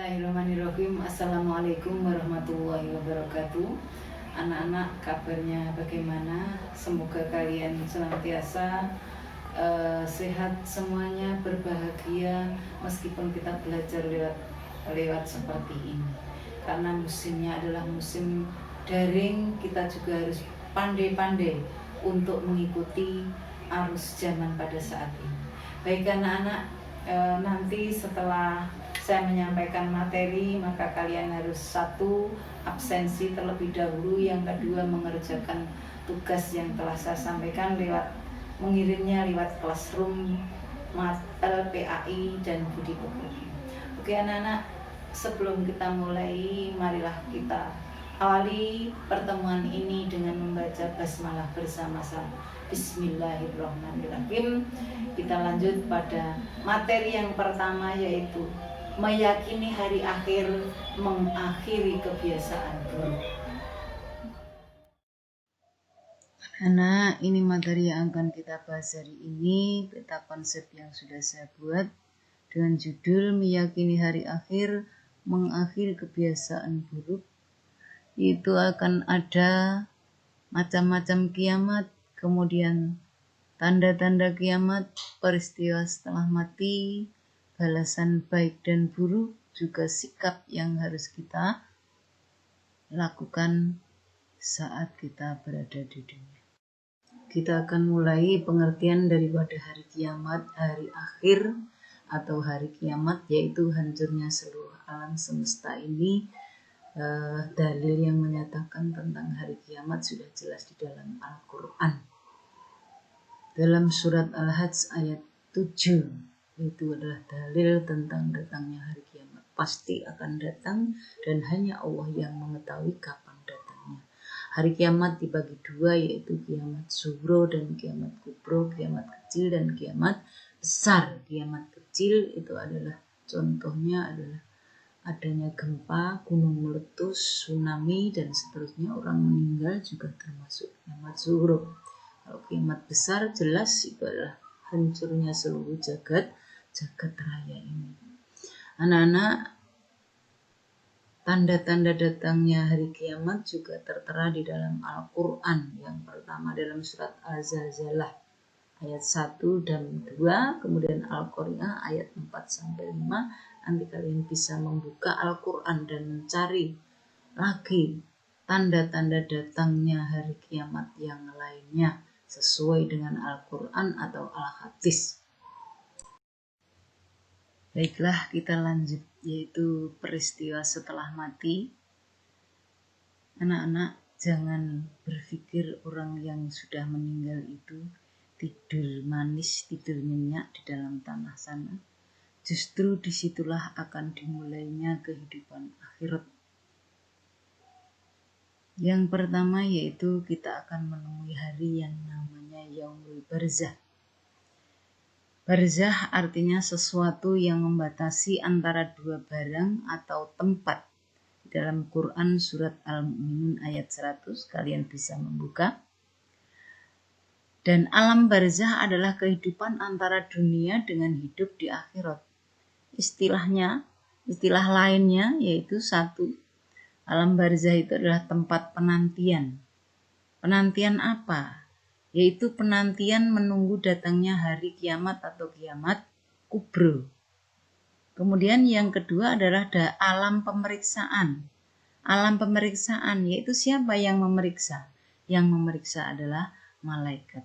Bismillahirrahmanirrahim. Assalamualaikum warahmatullahi wabarakatuh. Anak-anak, kabarnya bagaimana? Semoga kalian senantiasa sehat semuanya, berbahagia meskipun kita belajar lewat seperti ini. Karena musimnya adalah musim daring, kita juga harus pandai-pandai untuk mengikuti arus zaman pada saat ini. Baik anak-anak, nanti setelah saya menyampaikan materi, maka kalian harus satu, absensi terlebih dahulu, yang kedua mengerjakan tugas yang telah saya sampaikan mengirimnya lewat classroom, LPAI dan Budi Pekerti. Oke anak-anak, sebelum kita mulai, marilah kita awali pertemuan ini dengan membaca basmalah bersama-sama. Bismillahirrahmanirrahim. Kita lanjut pada materi yang pertama, yaitu meyakini hari akhir, mengakhiri kebiasaan buruk. Anak, ini materi yang akan kita bahas hari ini, peta konsep yang sudah saya buat dengan judul meyakini hari akhir, mengakhiri kebiasaan buruk. Itu akan ada macam-macam kiamat, kemudian tanda-tanda kiamat, peristiwa setelah mati, balasan baik dan buruk, juga sikap yang harus kita lakukan saat kita berada di dunia. Kita akan mulai pengertian daripada hari kiamat, hari akhir atau hari kiamat, yaitu hancurnya seluruh alam semesta ini. Dalil yang menyatakan tentang hari kiamat sudah jelas di dalam Al-Quran. Dalam surat Al-Hajj ayat 7, itu adalah dalil tentang datangnya hari kiamat. Pasti akan datang dan hanya Allah yang mengetahui kapan datangnya. Hari kiamat dibagi dua, yaitu kiamat sughro dan kiamat kubro, kiamat kecil dan kiamat besar. Kiamat kecil itu adalah, contohnya adalah adanya gempa, gunung meletus, tsunami, dan seterusnya. Orang meninggal juga termasuk kiamat sughro. Kalau kiamat besar jelas itu adalah hancurnya seluruh jagat raya ini. Anak-anak, tanda-tanda datangnya hari kiamat juga tertera di dalam Al-Quran. Yang pertama dalam surat Al-Zalzalah ayat 1 dan 2, kemudian Al-Qari'ah ayat 4-5. Nanti kalian bisa membuka Al-Quran dan mencari lagi tanda-tanda datangnya hari kiamat yang lainnya sesuai dengan Al-Quran atau Al-Hadis. Baiklah, kita lanjut, yaitu peristiwa setelah mati. Anak-anak, jangan berpikir orang yang sudah meninggal itu tidur manis, tidur nyenyak di dalam tanah sana. Justru disitulah akan dimulainya kehidupan akhirat. Yang pertama yaitu kita akan menemui hari yang namanya Yaumul Barzah. Barzah artinya sesuatu yang membatasi antara dua barang atau tempat. Dalam Quran surat Al-Mu'minun ayat 100, kalian bisa membuka. Dan alam barzah adalah kehidupan antara dunia dengan hidup di akhirat. Istilah lainnya yaitu satu, alam barzah itu adalah tempat penantian. Penantian apa? Yaitu penantian menunggu datangnya hari kiamat atau kiamat kubro. Kemudian yang kedua adalah alam pemeriksaan. Alam pemeriksaan yaitu siapa yang memeriksa? Yang memeriksa adalah malaikat.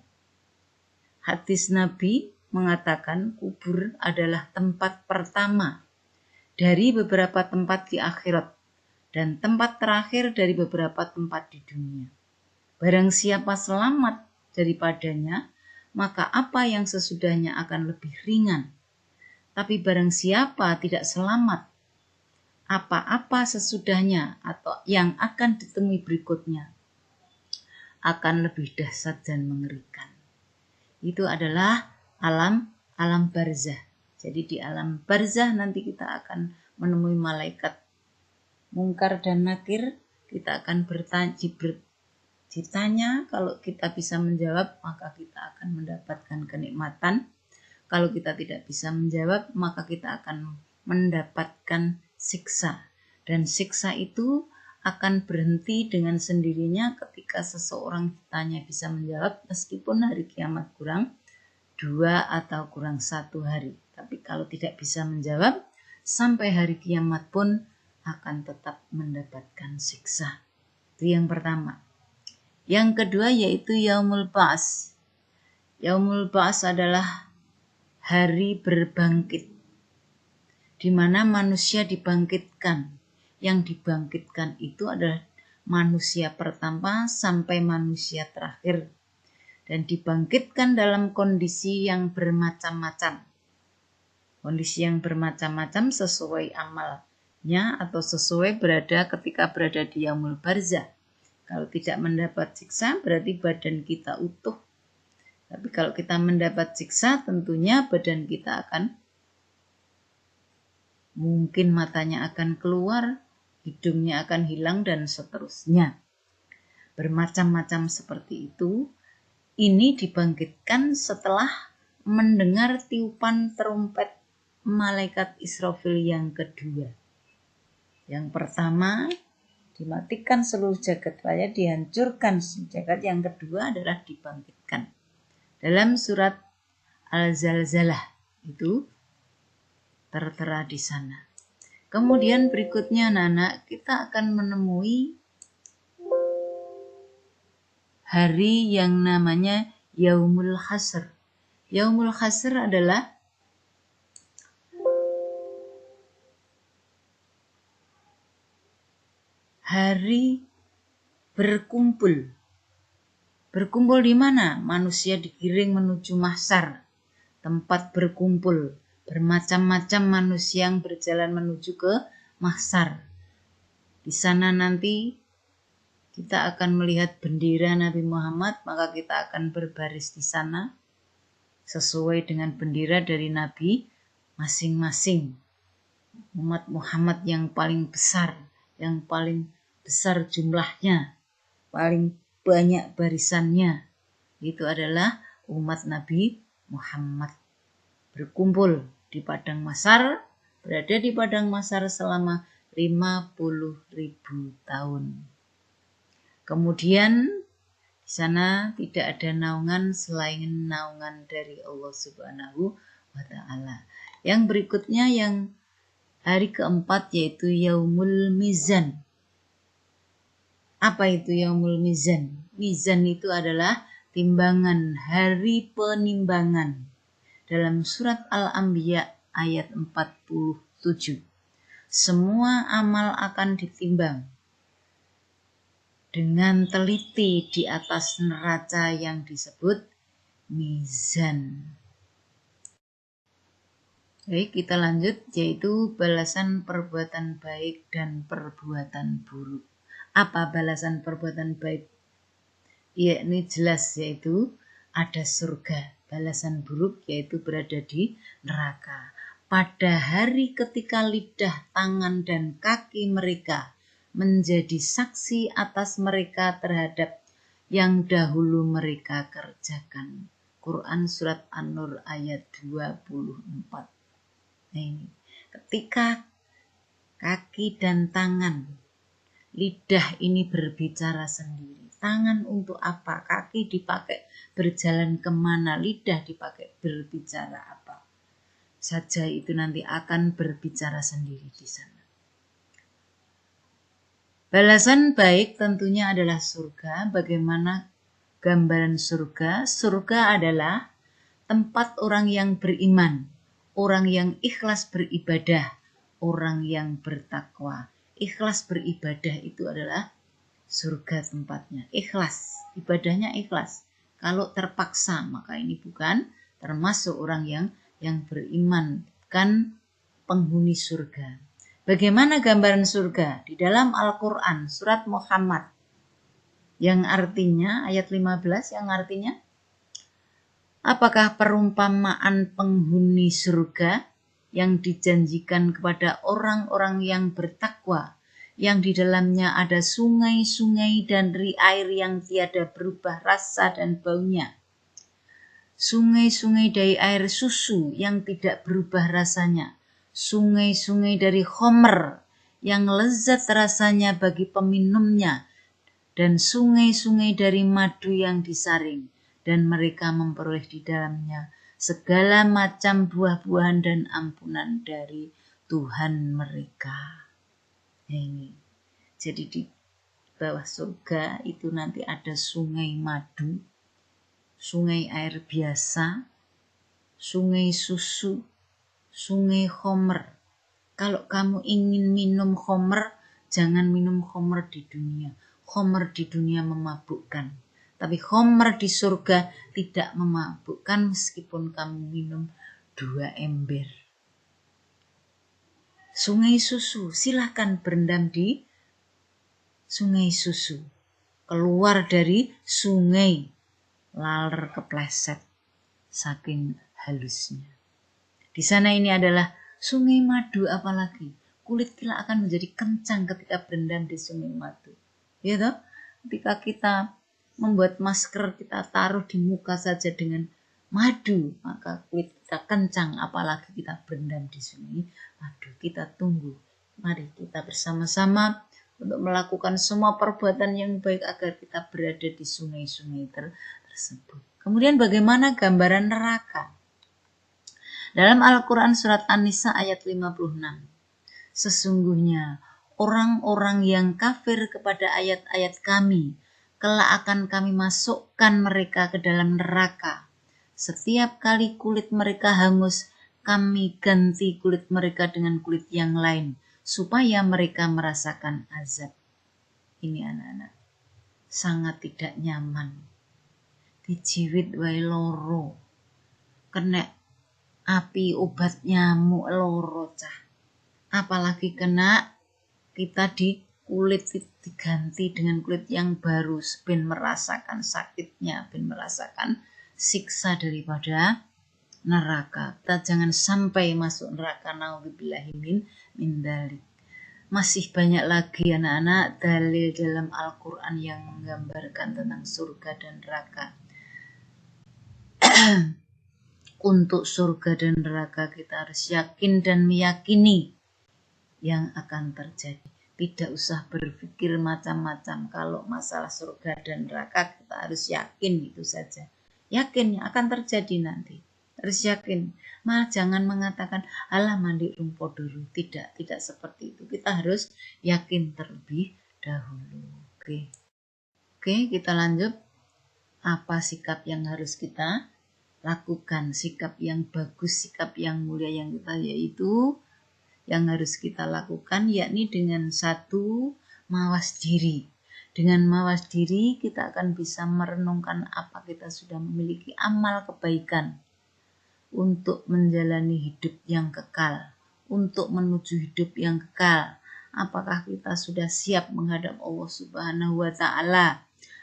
Hadis Nabi mengatakan kubur adalah tempat pertama dari beberapa tempat di akhirat dan tempat terakhir dari beberapa tempat di dunia. Barang siapa selamat daripadanya, maka apa yang sesudahnya akan lebih ringan. Tapi barang siapa tidak selamat, apa-apa sesudahnya atau yang akan ditemui berikutnya akan lebih dahsyat dan mengerikan. Itu adalah alam barzah. Jadi di alam barzah nanti kita akan menemui malaikat Mungkar dan Nakir. Kita akan ditanya, kalau kita bisa menjawab maka kita akan mendapatkan kenikmatan. Kalau kita tidak bisa menjawab maka kita akan mendapatkan siksa. Dan siksa itu akan berhenti dengan sendirinya ketika seseorang ditanya bisa menjawab meskipun hari kiamat kurang 2 atau kurang 1 hari. Tapi kalau tidak bisa menjawab, sampai hari kiamat pun akan tetap mendapatkan siksa. Itu yang pertama. Yang kedua yaitu Yaumul Ba'ats. Yaumul Ba'ats adalah hari berbangkit, di mana manusia dibangkitkan. Yang dibangkitkan itu adalah manusia pertama sampai manusia terakhir. Dan dibangkitkan dalam kondisi yang bermacam-macam. Kondisi yang bermacam-macam sesuai amalnya atau sesuai ketika berada di Yaumul Barzah. Kalau tidak mendapat siksa berarti badan kita utuh. Tapi kalau kita mendapat siksa tentunya badan kita akan mungkin matanya akan keluar, hidungnya akan hilang dan seterusnya. Bermacam-macam seperti itu. Ini dibangkitkan setelah mendengar tiupan terumpet malaikat Israfil yang kedua. Yang pertama dimatikan seluruh jagat raya, dihancurkan jagat. Yang kedua adalah dibangkitkan. Dalam surat Al-Zalzalah itu tertera di sana. Kemudian berikutnya anak-anak, kita akan menemui hari yang namanya Yaumul Hasr. Yaumul Hasr adalah hari berkumpul. Berkumpul di mana? Manusia digiring menuju mahsyar, tempat berkumpul. Bermacam-macam manusia yang berjalan menuju ke mahsyar. Di sana nanti kita akan melihat bendera Nabi Muhammad, maka kita akan berbaris di sana sesuai dengan bendera dari Nabi masing-masing. Umat Muhammad yang paling besar, yang paling besar jumlahnya, paling banyak barisannya, itu adalah umat Nabi Muhammad. Berkumpul di padang mahsyar, berada di padang mahsyar selama 50.000 tahun. Kemudian di sana tidak ada naungan selain naungan dari Allah Subhanahu wa Ta'ala. Yang berikutnya yang hari keempat yaitu Yaumul Mizan. Apa itu Yaumul Mizan? Mizan itu adalah timbangan, hari penimbangan. Dalam surat Al-Anbiya ayat 47. Semua amal akan ditimbang dengan teliti di atas neraca yang disebut mizan. Baik, kita lanjut yaitu balasan perbuatan baik dan perbuatan buruk. Apa balasan perbuatan baik? Ya, ini jelas yaitu ada surga. Balasan buruk yaitu berada di neraka. Pada hari ketika lidah, tangan, dan kaki mereka menjadi saksi atas mereka terhadap yang dahulu mereka kerjakan. Quran surat An-Nur ayat 24. Nah ini, ketika kaki dan tangan, lidah ini berbicara sendiri. Tangan untuk apa? Kaki dipakai berjalan kemana? Lidah dipakai berbicara apa? Saja itu nanti akan berbicara sendiri di sana. Balasan baik tentunya adalah surga. Bagaimana gambaran surga? Surga adalah tempat orang yang beriman, orang yang ikhlas beribadah, orang yang bertakwa. Ikhlas beribadah itu adalah surga tempatnya. Ikhlas, ibadahnya ikhlas. Kalau terpaksa maka ini bukan termasuk orang yang beriman, bukan penghuni surga. Bagaimana gambaran surga? Di dalam Al-Quran surat Muhammad yang artinya ayat 15 yang artinya apakah perumpamaan penghuni surga yang dijanjikan kepada orang-orang yang bertakwa, yang di dalamnya ada sungai-sungai dan air yang tiada berubah rasa dan baunya. Sungai-sungai dari air susu yang tidak berubah rasanya. Sungai-sungai dari khomer yang lezat rasanya bagi peminumnya, dan sungai-sungai dari madu yang disaring, dan mereka memperoleh di dalamnya segala macam buah-buahan dan ampunan dari Tuhan mereka. Nah, ini. Jadi di bawah surga itu nanti ada sungai madu, sungai air biasa, sungai susu, sungai khomer. Kalau kamu ingin minum khomer, jangan minum khomer di dunia. Khomer di dunia memabukkan. Tapi khomer di surga tidak memabukkan meskipun kamu minum 2 ember. Sungai susu, silahkan berendam di sungai susu. Keluar dari sungai, laler kepleset saking halusnya. Di sana ini adalah sungai madu, apalagi kulit kita akan menjadi kencang ketika berendam di sungai madu. Ya toh? Ketika kita membuat masker, kita taruh di muka saja dengan madu, maka kulit kita kencang, apalagi kita berendam di sungai madu. Kita tunggu. Mari kita bersama-sama untuk melakukan semua perbuatan yang baik agar kita berada di sungai-sungai tersebut. Kemudian bagaimana gambaran neraka? Dalam Al-Quran surat An-Nisa ayat 56. Sesungguhnya orang-orang yang kafir kepada ayat-ayat kami, kelak akan kami masukkan mereka ke dalam neraka. Setiap kali kulit mereka hangus, kami ganti kulit mereka dengan kulit yang lain, supaya mereka merasakan azab. Ini anak-anak, sangat tidak nyaman. Dijiwit wae loro, kena api obat nyamuk loro cah. Apalagi kena kita di kulit diganti dengan kulit yang baru, ben merasakan sakitnya, ben merasakan siksa daripada neraka. Kita jangan sampai masuk neraka, naudzubillahi min dzalik. Masih banyak lagi anak-anak dalil dalam Al-Quran yang menggambarkan tentang surga dan neraka. Untuk surga dan neraka kita harus yakin dan meyakini yang akan terjadi. Tidak usah berpikir macam-macam. Kalau masalah surga dan neraka kita harus yakin itu saja. Yakin yang akan terjadi nanti. Harus yakin. Malah jangan mengatakan alah mandi rumpo dulu. Tidak seperti itu. Kita harus yakin terlebih dahulu. Oke, kita lanjut. Apa sikap yang harus kita lakukan? Sikap yang bagus, sikap yang mulia yang kita yaitu yang harus kita lakukan, yakni dengan 1, mawas diri. Dengan mawas diri kita akan bisa merenungkan apa kita sudah memiliki amal kebaikan untuk menjalani hidup yang kekal, untuk menuju hidup yang kekal. Apakah kita sudah siap menghadap Allah Subhanahu wa Ta'ala?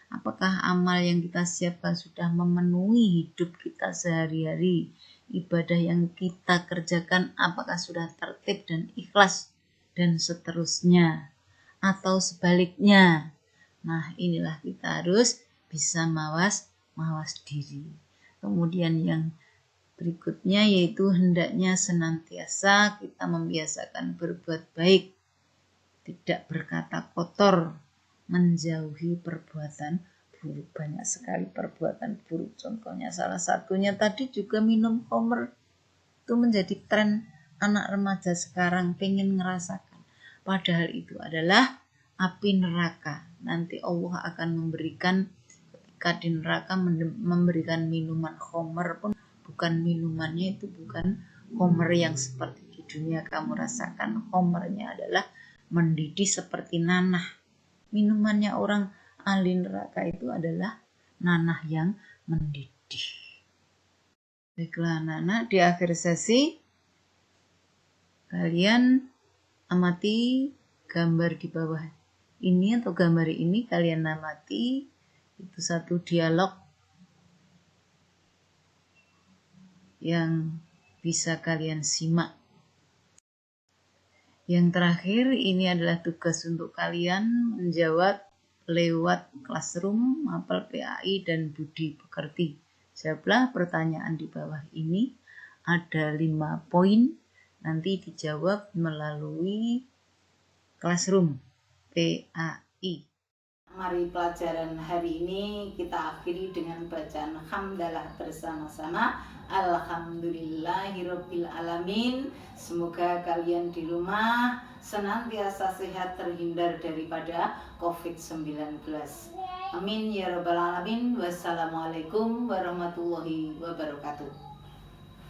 Apakah amal yang kita siapkan sudah memenuhi hidup kita sehari-hari? Ibadah yang kita kerjakan apakah sudah tertib dan ikhlas dan seterusnya, atau sebaliknya? Nah, inilah kita harus bisa mawas diri. Kemudian yang berikutnya yaitu hendaknya senantiasa kita membiasakan berbuat baik, tidak berkata kotor, menjauhi perbuatan buruk. Banyak sekali perbuatan buruk, contohnya salah satunya tadi juga minum khamr. Itu menjadi tren anak remaja sekarang, pengen ngerasakan, padahal itu adalah api neraka. Nanti Allah akan memberikan, ketika di neraka memberikan minuman khamr pun bukan minumannya itu bukan khamr yang seperti di dunia kamu rasakan. Khamrnya adalah mendidih seperti nanah. Minumannya orang ahli neraka itu adalah nanah yang mendidih. Baiklah anak-anak, di akhir sesi kalian amati gambar di bawah ini atau gambar ini, kalian amati itu satu dialog yang bisa kalian simak. Yang terakhir ini adalah tugas untuk kalian menjawab lewat Classroom, Mapel PAI, dan Budi Pekerti. Jawablah pertanyaan di bawah ini. Ada 5 poin. Nanti dijawab melalui Classroom PAI. Mari pelajaran hari ini kita akhiri dengan bacaan hamdalah bersama-sama. Alhamdulillahirabbil alamin. Semoga kalian di rumah senantiasa sehat, terhindar daripada COVID-19. Amin ya rabbal alamin. Wassalamualaikum warahmatullahi wabarakatuh.